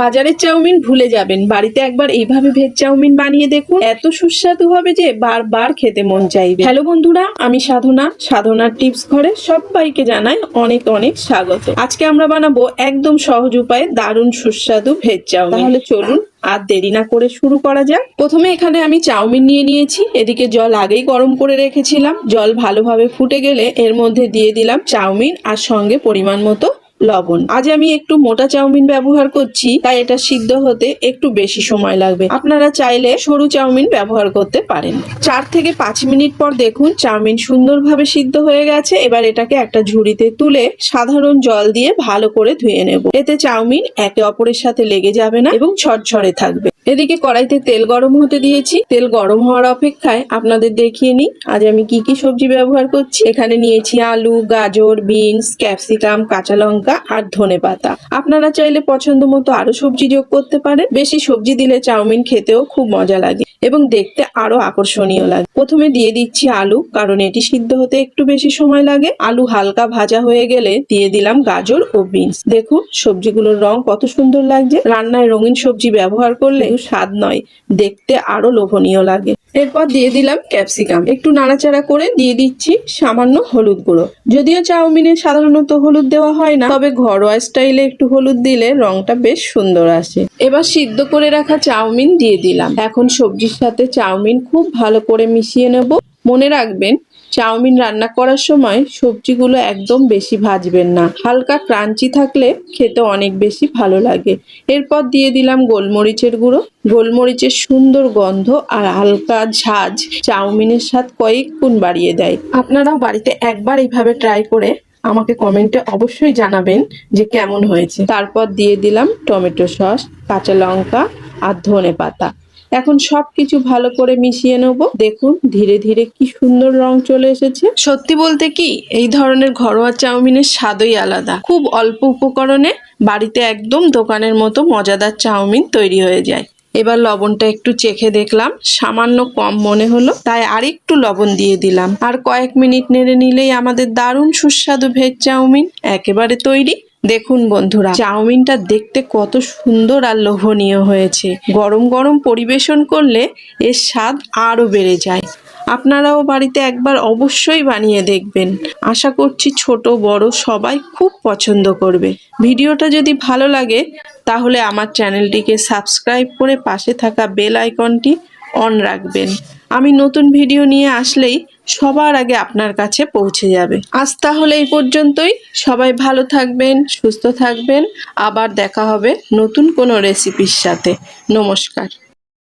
বাজারের চাউমিন ভুলে যাবেন, বাড়িতে একবার এইভাবে ভেজ চাউমিন বানিয়ে দেখুন, এত সুস্বাদু হবে যে বারবার খেতে মন চাইবে। হ্যালো বন্ধুরা, আমি সাধনার টিপস ঘরে সবাইকে জানাই অনেক অনেক স্বাগত। আজকে আমরা বানাবো একদম সহজ উপায়ে দারুণ সুস্বাদু ভেজ চাউমিন। তাহলে চলুন আর দেরি না করে শুরু করা যাক। প্রথমে এখানে আমি চাউমিন নিয়ে নিয়েছি, এদিকে জল আগেই গরম করে রেখেছিলাম। জল ভালোভাবে ফুটে গেলে এর মধ্যে দিয়ে দিলাম চাউমিন আর সঙ্গে পরিমাণ মতো লবণ। আজ আমি একটু মোটা চাউমিন ব্যবহার করছি, তাই এটা সিদ্ধ হতে একটু বেশি সময় লাগবে। আপনারা চাইলে সরু চাউমিন ব্যবহার করতে পারেন। 4 থেকে 5 মিনিট পর দেখুন চাউমিন সুন্দরভাবে সিদ্ধ হয়ে গেছে। এবার এটাকে একটা ঝুড়িতে তুলে সাধারণ জল দিয়ে ভালো করে ধুয়ে নেব। এতে চাউমিন একে অপরের সাথে লেগে যাবে না এবং ঝরঝরে থাকবে। এদিকে কড়াইতে তেল গরম হতে দিয়েছি। তেল গরম হওয়ার অপেক্ষায় আপনাদের দেখিয়ে নিই আজ আমি কি কি সবজি ব্যবহার করছি। এখানে নিয়েছি আলু, গাজর, বিনস, ক্যাপসিকাম, কাঁচা লঙ্কা আর ধনেপাতা। আপনারা চাইলে পছন্দ মতো আরো সবজি যোগ করতে পারেন। বেশি সবজি দিলে চাউমিন খেতেও খুব মজা লাগে এবং দেখতে আরো আকর্ষণীয় লাগে। প্রথমে দিয়ে দিচ্ছি আলু, কারণ এটি সিদ্ধ হতে একটু বেশি সময় লাগে। আলু হালকা ভাজা হয়ে গেলে দিয়ে দিলাম গাজর ও বিনস। দেখুন সবজিগুলোর রং কত সুন্দর লাগছে। রান্নায় রঙিন সবজি ব্যবহার করলে স্বাদ নয়, দেখতে আরো লোভনীয় লাগে। এরপর দিয়ে দিলাম ক্যাপসিকাম। একটু নাড়াচাড়া করে দিয়ে দিচ্ছি সামান্য হলুদ গুঁড়ো। যদিও চাউমিনে সাধারণত হলুদ দেওয়া হয় না, তবে ঘরোয়া স্টাইলে একটু হলুদ দিলে রংটা বেশ সুন্দর আসে। এবার সিদ্ধ করে রাখা চাউমিন দিয়ে দিলাম। এখন সবজির সাথে চাউমিন খুব ভালো করে মিশিয়ে নেব। মনে রাখবেন, চাউমিন রান্না করার সময় সবজিগুলো একদম বেশি ভাজবেন না, হালকা ক্রাঞ্চি থাকলে খেতে অনেক বেশি ভালো লাগে। এরপর দিয়ে দিলাম গোলমরিচের গুঁড়ো। গোলমরিচের সুন্দর গন্ধ আর হালকা ঝাঁঝ চাউমিনের স্বাদ কয়েক গুণ বাড়িয়ে দেয়। আপনারাও বাড়িতে একবার এইভাবে ট্রাই করে আমাকে কমেন্টে অবশ্যই জানাবেন যে কেমন হয়েছে। তারপর দিয়ে দিলাম টমেটো সস, কাঁচা লঙ্কা আর ধনেপাতা। এখন সবকিছু ভালো করে মিশিয়ে নেব। দেখুন ধীরে ধীরে কি সুন্দর রং চলে এসেছে। সত্যি বলতে কি, এই ধরনের ঘরোয়া চাউমিনের স্বাদই আলাদা। খুব অল্প উপকরণে বাড়িতে একদম দোকানের মতো মজাদার চাউমিন তৈরি হয়ে যায়। এবার লবণটা একটু চেখে দেখলাম, সামান্য কম মনে হলো, তাই আরেকটু লবণ দিয়ে দিলাম। আর কয়েক মিনিট নেড়ে নিলেই আমাদের দারুণ সুস্বাদু ভেজ চাউমিন একেবারে তৈরি। দেখুন বন্ধুরা, চাউমিনটা দেখতে কত সুন্দর আর লোভনীয় হয়েছে। গরম গরম পরিবেশন করলে এর স্বাদ আরো বেড়ে যায়। আপনারাও বাড়িতে একবার অবশ্যই বানিয়ে দেখবেন। আশা করছি ছোট বড় সবাই খুব পছন্দ করবে। ভিডিওটা যদি ভালো লাগে তাহলে আমার চ্যানেলটিকে সাবস্ক্রাইব করে পাশে থাকা বেল আইকনটি অন রাখবেন। আমি নতুন ভিডিও নিয়ে আসলেই সবার আগে আপনার কাছে পৌঁছে যাবে। আজ তাহলে এই পর্যন্তই। সবাই ভালো থাকবেন, সুস্থ থাকবেন। আবার দেখা হবে নতুন কোনো রেসিপির সাথে। নমস্কার।